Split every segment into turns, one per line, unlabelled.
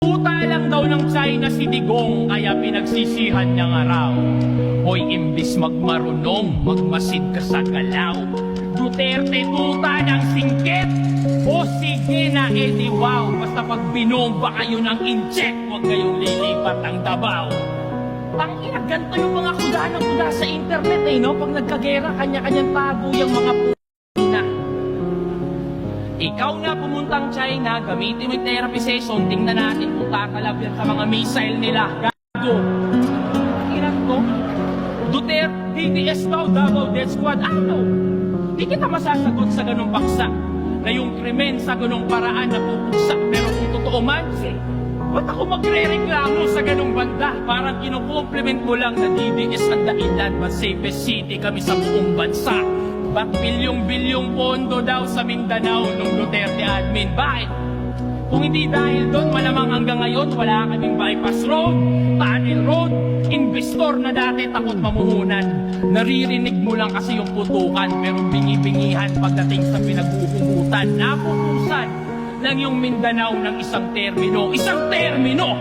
Uta lang daw ng China si Digong, kaya pinagsisihan niya nga raw. Hoy, imbis magmarunong, magmasid ka sa galaw. Duterte, uta ng singkit. O sige na, edi wow. Basta pag binomba kayo ng incheck, huwag kayong lilipat ang Davao. Ang ina, ganito yung mga kuda ng kuda sa internet no? Pag nagkagera, kanya-kanyang tago yung mga p***na. Ikaw na pumuntang China, gamitin mo yung therapy session, tingnan natin kung kakalab yan sa mga missile nila. Gago. Ang ina to. Duterte, DDS daw, Davao Death Squad. Ano? Di kita masasagot sa ganong paksa na yung krimen sa ganong paraan na pupuksa. Pero kung totoo man, ba't ako magre-reklamo sa ganong banda? Parang kinukompliment mo lang na DDS ang dahilan, but safest city kami sa buong bansa. Ba't bilyong-bilyong pondo daw sa Mindanao nung Duterte admin? Bakit? Kung hindi dahil doon, malamang hanggang ngayon wala kaming bypass road, tunnel road, investor na dati takot mamuhunan. Naririnig mo lang kasi yung putukan, pero bingi-bingihan pagdating sa pinag-uuhutan. Napupusan lang yung Mindanao ng isang termino. Isang termino!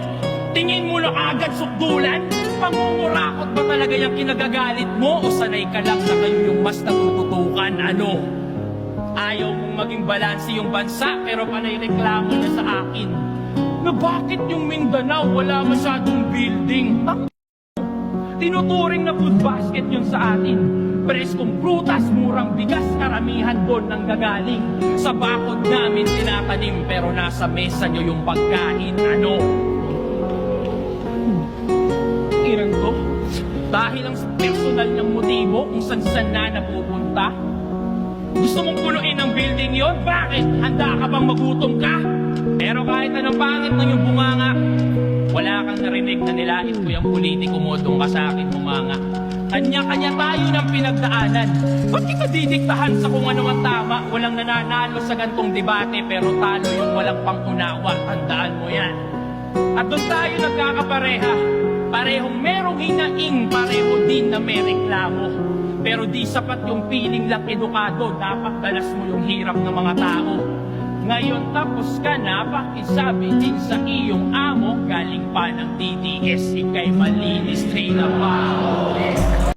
Tingin mo na agad sukdulan? Pangungurakot ba talaga yung kinagagalit mo? O sanay ka lang na kayo yung mas natututukan? Ano? Ayaw mong maging balanse yung bansa, pero panay reklamo niya sa akin na bakit yung Mindanao wala masyadong building? Tinuturing na food basket yun sa atin. Preskong prutas, murang bigas, karamihan doon nang gagaling. Sa bakod namin tinatanim, pero nasa mesa nyo yung pagkain. Ano? Irang to? Dahil ang personal ng motibo kung saan na napupunta? Gusto mong punuin ang building yon? Bakit? Handa ka bang magutom ka? Pero kahit anong pangit ng yung bunganga, wala kang narinig na nilait ko yung politiko mo doon ka sa akin bumanga. Kanya-kanya tayo ng pinagdaanan. Ba't kita didiktahan sa kung ano ang tama? Walang nananalo sa gantong debate, pero talo yung walang pangunawa. Tandaan mo yan. At doon tayo nagkakapareha. Parehong merong hinaing, pareho din na may reklamo. Pero di sapat yung piling lang edukado, dapat dalas mo yung hirap ng mga tao. Ngayon tapos ka na, pakisabi din sa iyong amo, galing pa ng DDS, ika'y malinis train na pa.